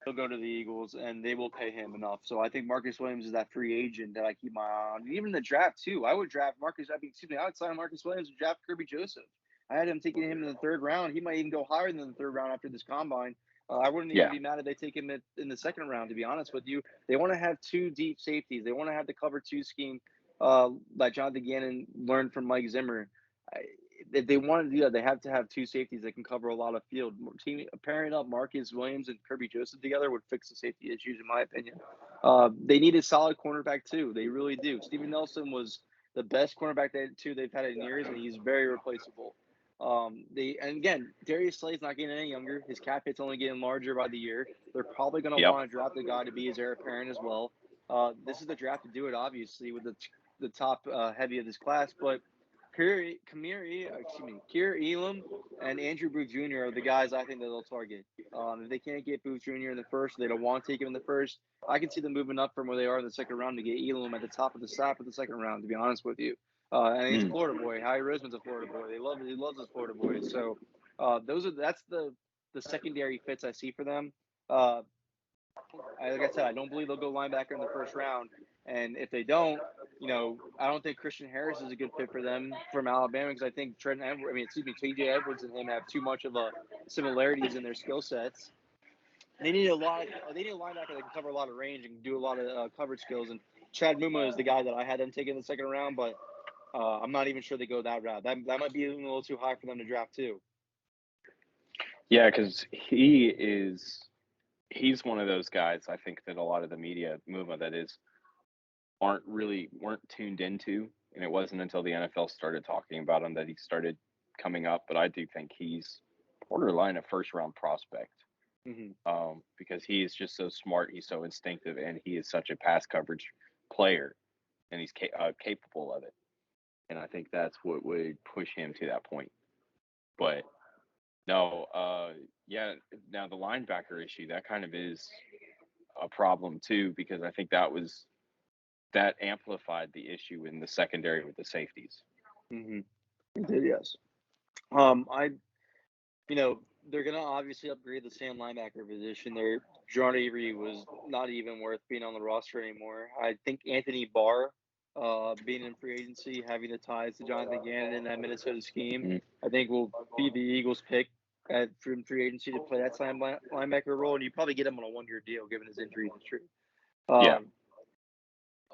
he'll go to the Eagles, and they will pay him enough. So I think Marcus Williams is that free agent that I keep my eye on. Even the draft too. I would draft Marcus. I would sign Marcus Williams and draft Kirby Joseph. I had him taking him in the third round. He might even go higher than the third round after this combine. I wouldn't even Yeah. be mad if they take him in the second round. To be honest with you, they want to have two deep safeties. They want to have the cover two scheme, like Jonathan Gannon learned from Mike Zimmer. If they want to do that, they have to have two safeties that can cover a lot of field. Pairing up Marcus Williams and Kirby Joseph together would fix the safety issues, in my opinion. They need a solid cornerback too. They really do. Steven Nelson was the best cornerback they've had in years, and he's very replaceable. And again, Darius Slay's not getting any younger. His cap hit's only getting larger by the year. They're probably going to Yep. want to draft a guy to be his heir apparent as well. This is the draft to do it, obviously, with the top heavy of this class, but Kier Elam and Andrew Booth Jr. are the guys I think that they'll target. If they can't get Booth Jr. in the first, they don't want to take him in the first. I can see them moving up from where they are in the second round to get Elam at the top of the second round. To be honest with you, and he's a Mm. Florida boy. Howie Roseman's a Florida boy. He loves his Florida boys. So that's the secondary fits I see for them. Like I said, I don't believe they'll go linebacker in the first round. And if they don't, I don't think Christian Harris is a good fit for them from Alabama, because I think TJ Edwards and him have too much of a similarities in their skill sets. They need a linebacker that can cover a lot of range and do a lot of coverage skills. And Chad Muma is the guy that I had them take in the second round, but I'm not even sure they go that route. That might be a little too high for them to draft too. Yeah, because he's one of those guys I think that a lot of the media movement that is weren't tuned into, and it wasn't until the NFL started talking about him that he started coming up. But I do think he's borderline a first round prospect. because he is just so smart. He's so instinctive, and he is such a pass coverage player, and he's capable of it. And I think that's what would push him to that point. But no, yeah. Now the linebacker issue, that kind of is a problem too, because I think that amplified the issue in the secondary with the safeties. It did, yes. They're gonna obviously upgrade the Sam linebacker position. Their Johnny Reed was not even worth being on the roster anymore. I think Anthony Barr, being in free agency, having the ties to Jonathan Gannon in that Minnesota scheme, I think will be the Eagles' pick from free agency to play that linebacker role, and you probably get him on a 1-year deal given his injury history. Yeah.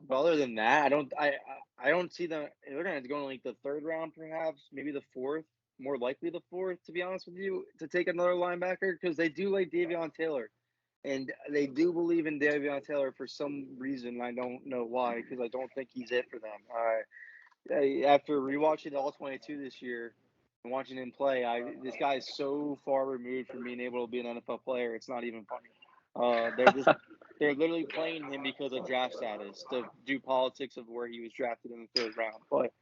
But other than that, I don't see them. They're going to go in like the 3rd round, perhaps, maybe the 4th. More likely the 4th, to be honest with you, to take another linebacker, because they do like Davion Taylor, and they do believe in Davion Taylor for some reason. I don't know why, because I don't think he's it for them. After rewatching the All-22 this year and watching him play, this guy is so far removed from being able to be an NFL player. It's not even funny. They're literally playing him because of draft status, to do politics of where he was drafted in the 3rd round. But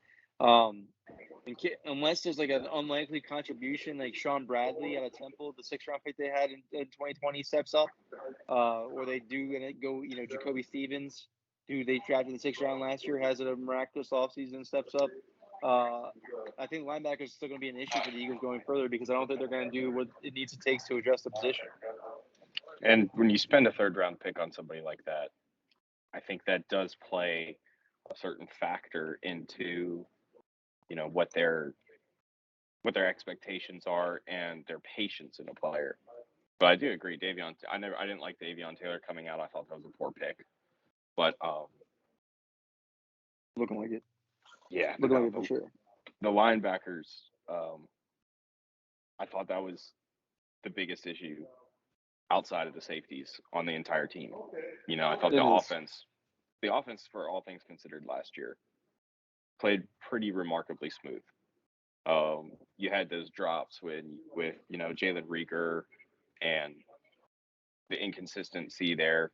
unless there's like an unlikely contribution, like Sean Bradley out of Temple, the 6th round pick they had in 2020 steps up, or they do and go, Jacoby Stevens, who they drafted in the 6th round last year, has a miraculous offseason and steps up. I think linebackers is still going to be an issue for the Eagles going further, because I don't think they're going to do what it needs to take to address the position. And when you spend a 3rd round pick on somebody like that, I think that does play a certain factor into what their expectations are and their patience in a player. But I do agree, I didn't like Davion Taylor coming out. I thought that was a poor pick. But looking like it. Yeah, looking like it for sure. The linebackers, I thought that was the biggest issue outside of the safeties on the entire team. I thought the offense, for all things considered, last year played pretty remarkably smooth. You had those drops with Jalen Reagor and the inconsistency there,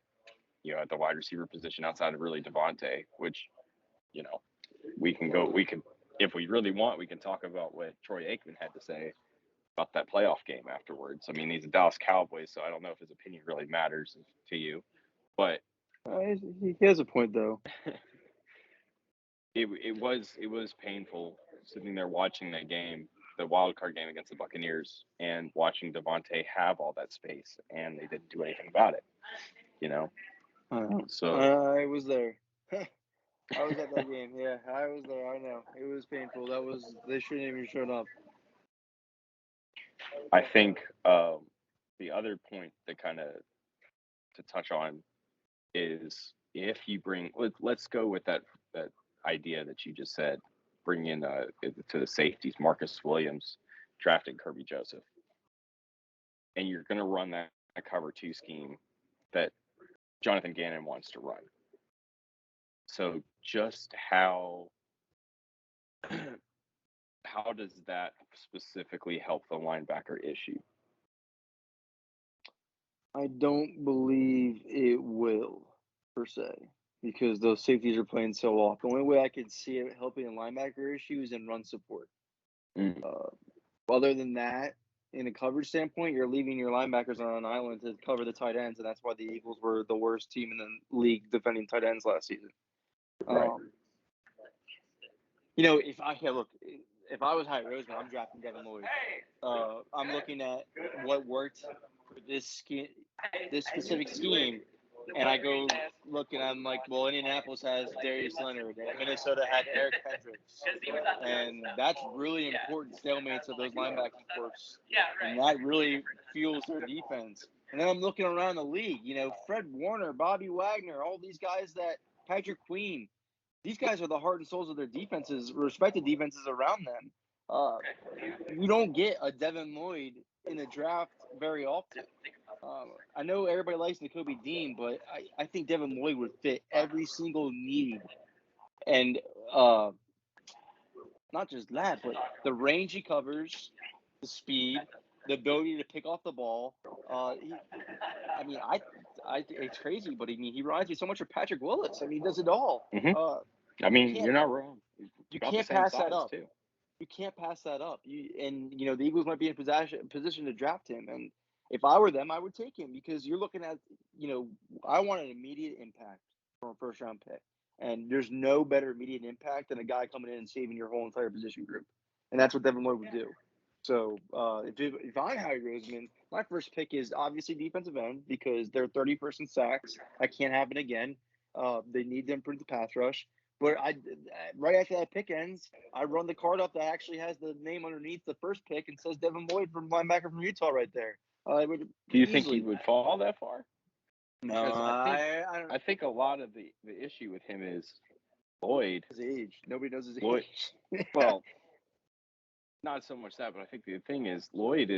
at the wide receiver position outside of really Devontae, which, we can, if we really want, we can talk about what Troy Aikman had to say about that playoff game afterwards. I mean, he's a Dallas Cowboys, so I don't know if his opinion really matters to you, but he has a point though. It was painful sitting there watching that game, the wild card game against the Buccaneers, and watching Devontae have all that space, and they didn't do anything about it. So I was there. I was at that game. Yeah, I was there. I know it was painful. They shouldn't even shown up. I think the other point that kind of to touch on is if you let's go with that idea that you just said, bring in to the safeties, Marcus Williams, drafting Kirby Joseph, and you're going to run that cover 2 scheme that Jonathan Gannon wants to run. So just how does that specifically help the linebacker issue? I don't believe it will, per se, because those safeties are playing so off. The only way I could see it helping a linebacker issue is in run support. Other than that, in a coverage standpoint, you're leaving your linebackers on an island to cover the tight ends, and that's why the Eagles were the worst team in the league defending tight ends last season. Right. If I was Howie Roseman, I'm drafting Devin Boyd. I'm looking at what worked for this specific scheme, and I go look and I'm like, well, Indianapolis has Darius Leonard, and Minnesota had Eric Kendricks, and that's really important stalemates of those linebacking corps, and that really fuels their defense. And then I'm looking around the league, Fred Warner, Bobby Wagner, all these guys Patrick Queen. These guys are the heart and souls of their defenses, respected defenses around them. You don't get a Devin Boyd in the draft very often. I know everybody likes Nakobe Dean, but I think Devin Boyd would fit every single need. And not just that, but the range he covers, the speed, the ability to pick off the ball. It's crazy, but he reminds me so much of Patrick Willis. He does it all. Mm-hmm. You're not wrong. You can't pass that up. Too. You can't pass that up. The Eagles might be in position to draft him, and if I were them, I would take him because you're looking at, I want an immediate impact from a first round pick, and there's no better immediate impact than a guy coming in and saving your whole entire position group, and that's what Devin Boyd would do. So if I'm Howie Roseman, my first pick is obviously defensive end because they're 31st in sacks. That can't happen again. They need to improve the pass rush. But right after that pick ends, I run the card up that actually has the name underneath the first pick and says Devin Boyd from linebacker from Utah right there. Do you think he would fall that far? No, I think a lot of the issue with him is Boyd. His age. Nobody knows his age. Well, not so much that, but I think the thing is Lloyd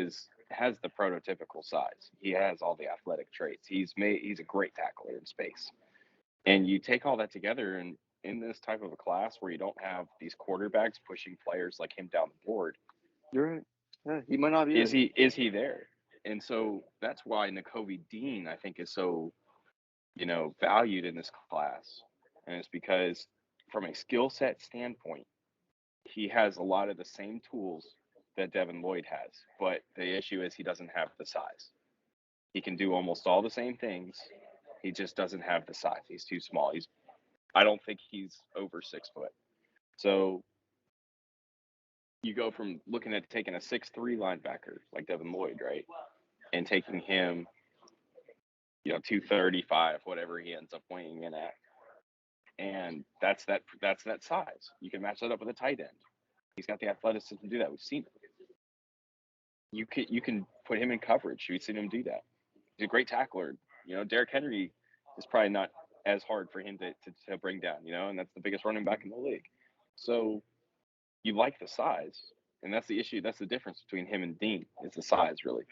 has the prototypical size. He has all the athletic traits. He's a great tackler in space. And you take all that together, and in this type of a class where you don't have these quarterbacks pushing players like him down the board, you're right. Yeah, he might not be. Is he there? And so that's why Nakobe Dean, I think, is so, valued in this class. And it's because from a skill set standpoint, he has a lot of the same tools that Devin Boyd has. But the issue is he doesn't have the size. He can do almost all the same things. He just doesn't have the size. He's too small. I don't think he's over 6 foot. So you go from looking at taking a 6'3" linebacker like Devin Boyd, right? And taking him, 235, whatever he ends up weighing in at. And that's that size. You can match that up with a tight end. He's got the athleticism to do that. We've seen it. You can put him in coverage. We've seen him do that. He's a great tackler. Derrick Henry is probably not as hard for him to bring down, and that's the biggest running back in the league. So you like the size, and that's the issue. That's the difference between him and Dean is the size, really.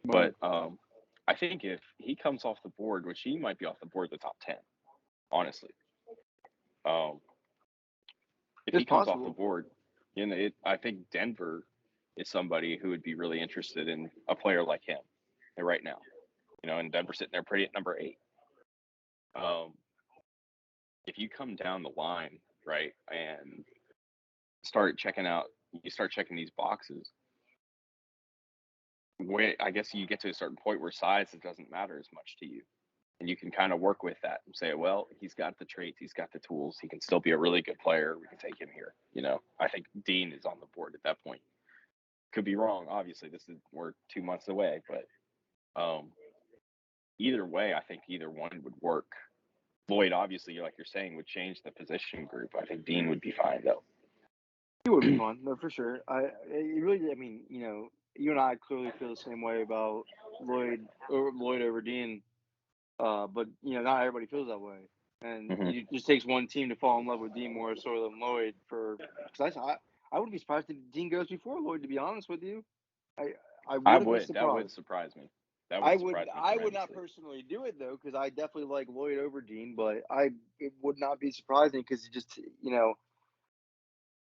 But I think if he comes off the board, which he might be off the board the top 10, honestly. If he comes off the board, I think Denver is somebody who would be really interested in a player like him right now. And Denver's sitting there pretty at number 8. If you come down the line, right, and you start checking these boxes, where I guess you get to a certain point where size doesn't matter as much to you. And you can kind of work with that and say, well, he's got the traits, he's got the tools, he can still be a really good player. We can take him here. I think Dean is on the board at that point. Could be wrong, obviously. We're 2 months away, but either way, I think either one would work. Boyd, obviously, like you're saying, would change the position group. I think Dean would be fine, though. He would be fine, no, for sure. You and I clearly feel the same way about Lloyd over Dean. But not everybody feels that way, and it just takes one team to fall in love with Dean more so than Lloyd. Because I wouldn't be surprised if Dean goes before Lloyd. To be honest with you, I would. That would surprise me. I would not personally do it though, because I definitely like Lloyd over Dean. But it would not be surprising because it just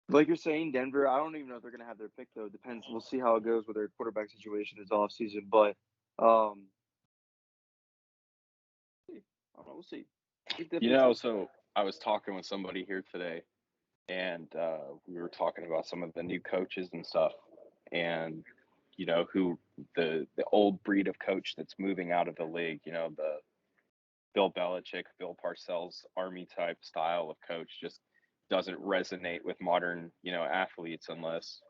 like you're saying, Denver. I don't even know if they're gonna have their pick though. It depends. We'll see how it goes with their quarterback situation this offseason. But we'll see. So I was talking with somebody here today, and we were talking about some of the new coaches and stuff, and who the old breed of coach that's moving out of the league. The Bill Belichick, Bill Parcells, Army type style of coach just doesn't resonate with modern athletes unless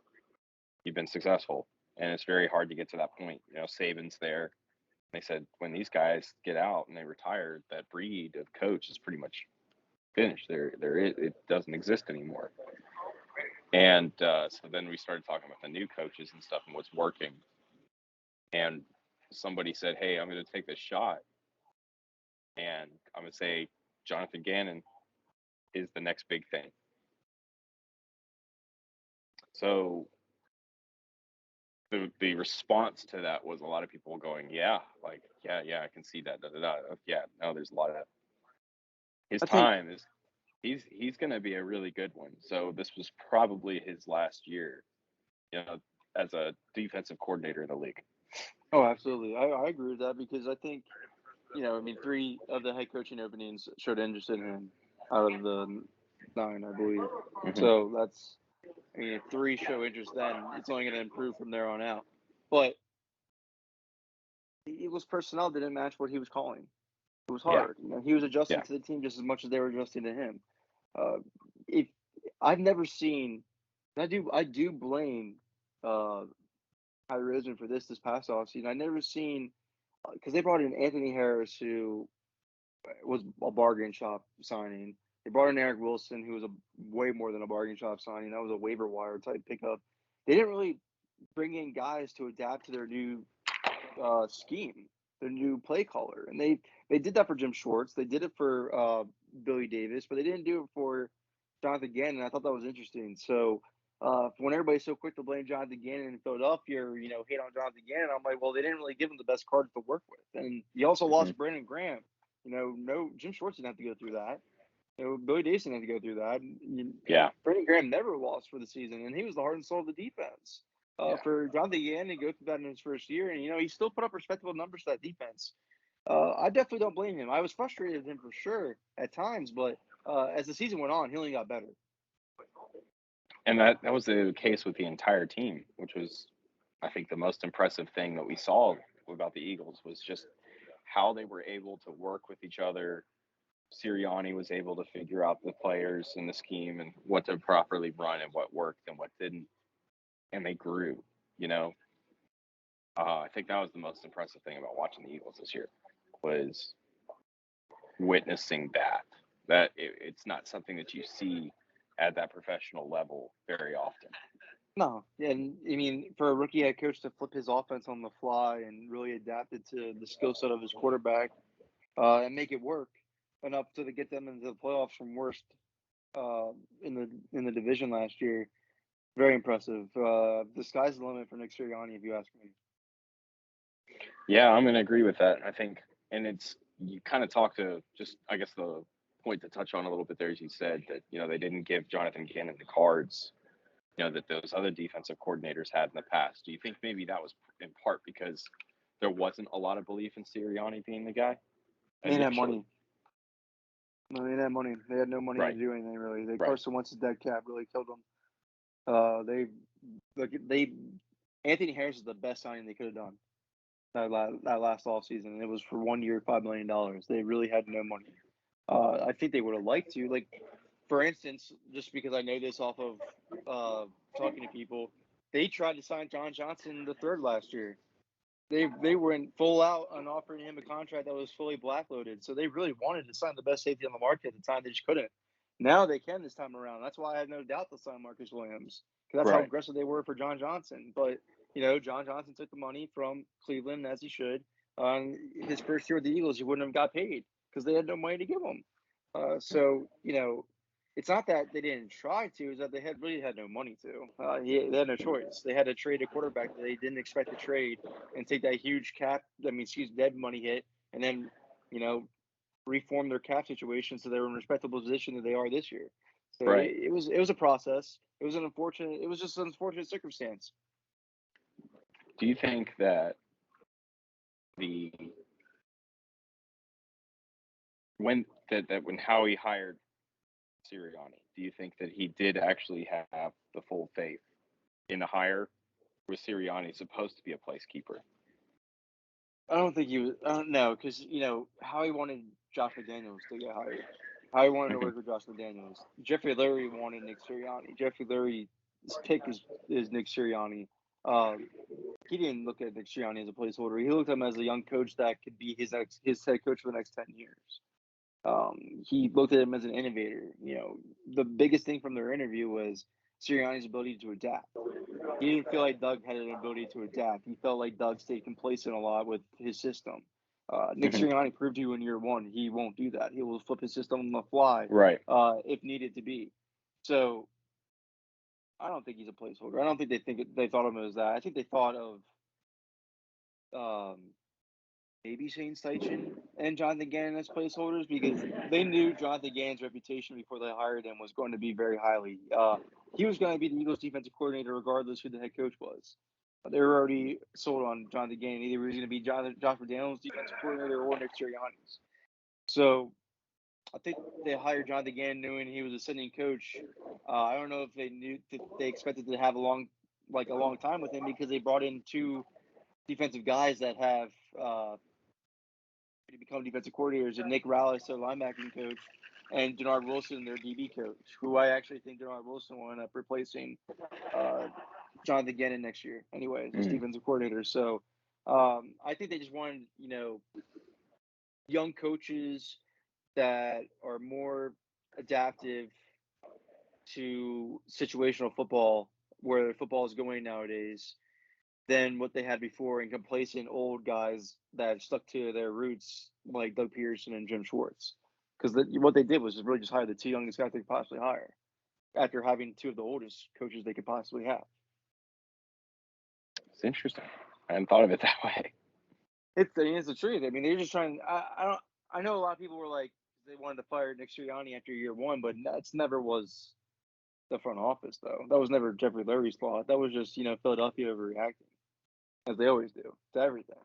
you've been successful, and it's very hard to get to that point. Saban's there. They said when these guys get out and they retire, that breed of coach is pretty much finished. It doesn't exist anymore. And so then we started talking about the new coaches and stuff and what's working. And somebody said, "Hey, I'm going to take this shot, and I'm going to say Jonathan Gannon is the next big thing." So the response to that was a lot of people going, yeah, I can see that. Yeah, no, there's a lot of that. He's going to be a really good one. So this was probably his last year. as a defensive coordinator in the league. Oh, absolutely. I agree with that because I think, 3 of the head coaching openings showed interest in him out of the 9, I believe. Mm-hmm. So that's, if 3 show interest, then it's only going to improve from there on out. But Eagles personnel didn't match what he was calling. It was hard. He was adjusting to the team just as much as they were adjusting to him. If I've never seen, I do blame Howie Roseman for this past offseason. I never seen because they brought in Anthony Harris, who was a bargain shop signing. They brought in Eric Wilson, who was way more than a bargain shop signing. That was a waiver wire type pickup. They didn't really bring in guys to adapt to their new scheme, their new play caller, and they did that for Jim Schwartz. They did it for Billy Davis, but they didn't do it for Jonathan Gannon. I thought that was interesting. So when everybody's so quick to blame Jonathan Gannon in Philadelphia, or hate on Jonathan Gannon, I'm like, well, they didn't really give him the best cards to work with, and he also lost Brandon Graham. No, Jim Schwartz didn't have to go through that. Billy Davis didn't have to go through that. Brandon Graham never lost for the season, and he was the heart and soul of the defense. For Jonathan Gannon to go through that in his first year, and he still put up respectable numbers to that defense. I definitely don't blame him. I was frustrated with him for sure at times, but as the season went on, he only got better. And that was the case with the entire team, which was, I think, the most impressive thing that we saw about the Eagles was just how they were able to work with each other. Sirianni was able to figure out the players and the scheme and what to properly run and what worked and what didn't. And they grew, I think that was the most impressive thing about watching the Eagles this year was witnessing that it's not something that you see at that professional level very often. No, and for a rookie head coach to flip his offense on the fly and really adapt it to the skill set of his quarterback and make it work enough to get them into the playoffs from worst in the division last year, very impressive. The sky's the limit for Nick Sirianni, if you ask me. Yeah, I'm going to agree with that. I think, and you kind of talk to just, I guess the point to touch on a little bit there, as you said, that, they didn't give Jonathan Gannon the cards, that those other defensive coordinators had in the past. Do you think maybe that was in part because there wasn't a lot of belief in Sirianni being the guy? They didn't have money. No, they didn't have money. They had no money to do anything, really. Carson Wentz's dead cap really killed them. Anthony Harris is the best signing they could have done that last offseason, and it was for 1 year, $5 million. They really had no money. I think they would have liked to. Like, for instance, just because I know this off of talking to people, they tried to sign John Johnson III last year. They went full out on offering him a contract that was fully blackloaded. So they really wanted to sign the best safety on the market at the time. They just couldn't. Now they can this time around. That's why I have no doubt they'll sign Marcus Williams, because that's how aggressive they were for John Johnson. But, John Johnson took the money from Cleveland, as he should. His first year with the Eagles, he wouldn't have got paid because they had no money to give him. So, it's not that they didn't try to, it's that they really had no money to. They had no choice. They had to trade a quarterback that they didn't expect to trade and take that huge dead money hit, and then, reform their cap situation so they were in a respectable position that they are this year. So it was a process. It was just an unfortunate circumstance. Do you think that when Howie hired Sirianni, do you think that he did actually have the full faith in the hire? Was Sirianni supposed to be a placekeeper? I don't think he was. I don't know, because Howie wanted Josh McDaniels to get hired. Howie wanted to work with Josh McDaniels. Jeffrey Lurie wanted Nick Sirianni. Jeffrey Lurie's pick is Nick Sirianni. He didn't look at Nick Sirianni as a placeholder. He looked at him as a young coach that could be his head coach for the next 10 years. He looked at him as an innovator. The biggest thing from their interview was Sirianni's ability to adapt. He didn't feel like Doug had an ability to adapt. He felt like Doug stayed complacent a lot with his system. Nick Sirianni proved to you in year one he won't do that. He will flip his system on the fly if needed to be. So I don't think he's a placeholder. I don't think they thought of him as that. I think they thought of maybe Shane Steichen and Jonathan Gannon as placeholders, because they knew Jonathan Gannon's reputation before they hired him was going to be very highly. he was going to be the Eagles defensive coordinator regardless who the head coach was. They were already sold on Jonathan Gannon. Either he was going to be Josh McDaniels defensive coordinator or Nick Sirianni's. So I think they hired Jonathan Gannon knowing he was ascending coach. I don't know if they knew that they expected to have a long time with him because they brought in two defensive guys that have become defensive coordinators, and Nick Rallis, their linebacking coach, and Denard Wilson, their DB coach, who I actually think Denard Wilson will end up replacing Jonathan Gannon next year anyway, as defensive coordinator. So I think they just wanted, young coaches that are more adaptive to situational football, where football is going nowadays, than what they had before, and complacent old guys that stuck to their roots like Doug Peterson and Jim Schwartz. Because what they did was really just hire the two youngest guys they could possibly hire after having two of the oldest coaches they could possibly have. It's interesting. I hadn't thought of it that way. It's the truth. I mean, they're just trying. I know a lot of people were like they wanted to fire Nick Sirianni after year one, but that's never was the front office though. That was never Jeffrey Lurie's fault. That was just Philadelphia overreacting, as they always do to everything.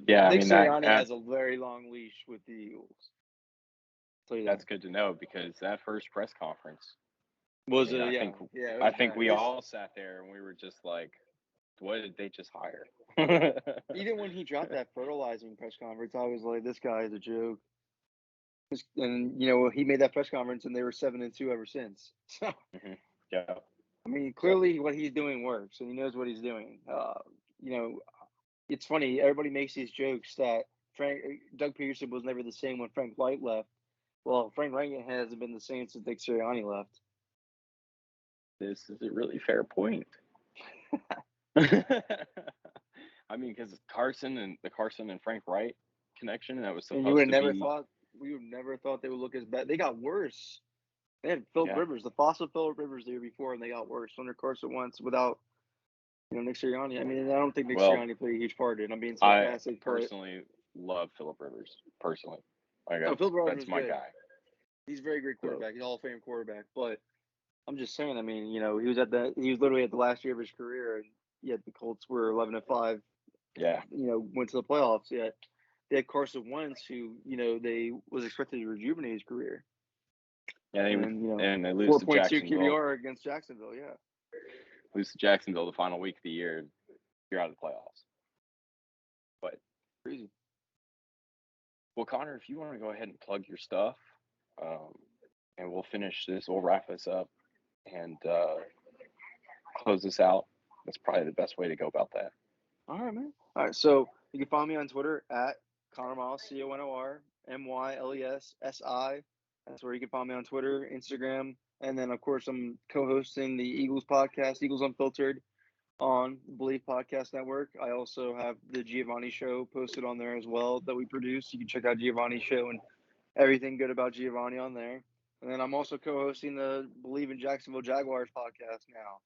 Yeah, Nick Sirianni has a very long leash with the Eagles. That's good to know, because that first press conference was I think we all sat there and we were just like, what did they just hire? Even when he dropped that fertilizing press conference, I was like, this guy is a joke. And he made that press conference and they were 7-2 ever since. So yeah, I mean, clearly what he's doing works and he knows what he's doing. It's funny, everybody makes these jokes that Doug Peterson was never the same when Frank Wright left. Well, Frank Wright hasn't been the same since Nick Sirianni left. This is a really fair point. I mean, because Carson and Frank Wright connection, that was supposed to be. We would never thought they would look as bad. They got worse. They had Philip Rivers, the fossil Philip Rivers the year before, and they got worse under Carson Wentz without Nick Sirianni. I mean, I don't think Nick Sirianni played a huge part in it. I'm being sarcastic. I personally love Philip Rivers. Personally, Philip Rivers that's my guy. He's a very great quarterback. He's a Hall of Fame quarterback. But I'm just saying. I mean, he was literally at the last year of his career, and yet the Colts were 11-5. Yeah. Went to the playoffs. Yet they had Carson Wentz, who they was expected to rejuvenate his career. Yeah, and they lose to 4.2 QBR against Jacksonville. Yeah. Lose to Jacksonville the final week of the year, and you're out of the playoffs. But crazy. Well, Connor, if you want to go ahead and plug your stuff, and we'll finish this, we'll wrap this up and close this out. That's probably the best way to go about that. All right, man. All right, so you can find me on Twitter at Conor Myles, CONORMYLESSI. That's where you can find me on Twitter, Instagram, and then, of course, I'm co-hosting the Eagles podcast, Eagles Unfiltered, on the Bleav Podcast Network. I also have the Giovanni Show posted on there as well that we produce. You can check out Giovanni Show and everything good about Giovanni on there. And then I'm also co-hosting the Bleav in Jacksonville Jaguars podcast now.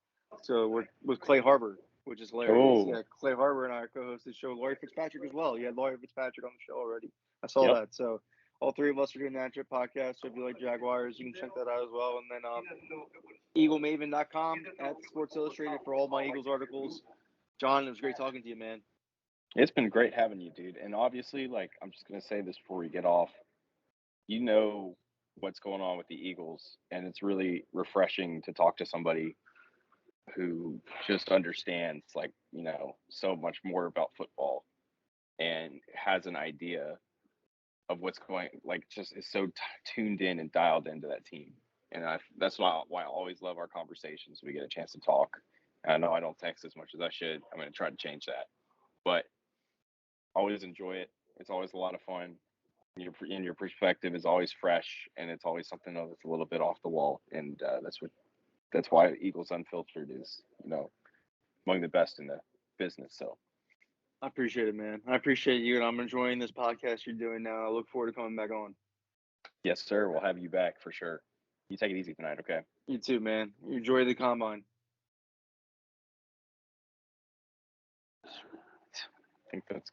So with Clay Harbor, which is hilarious. Oh. Yeah, Clay Harbor and I co-host the show. Laurie Fitzpatrick as well. You had Laurie Fitzpatrick on the show already. I saw that. So all three of us are doing that podcast. So if you like Jaguars, you can check that out as well. And then EagleMaven.com at Sports Illustrated for all my Eagles articles. John, it was great talking to you, man. It's been great having you, dude. And obviously, I'm just going to say this before we get off. What's going on with the Eagles, and it's really refreshing to talk to somebody who just understands, so much more about football and has an idea of what's going, just is so tuned in and dialed into that team. And that's why I always love our conversations. We get a chance to talk. And I know I don't text as much as I should. I'm going to try to change that, but always enjoy it. It's always a lot of fun. Your perspective is always fresh, and it's always something that's a little bit off the wall. And that's why Eagles Unfiltered is, among the best in the business. So I appreciate it, man. I appreciate you, and I'm enjoying this podcast you're doing now. I look forward to coming back on. Yes, sir. We'll have you back for sure. You take it easy tonight, okay? You too, man. Enjoy the combine. I think that's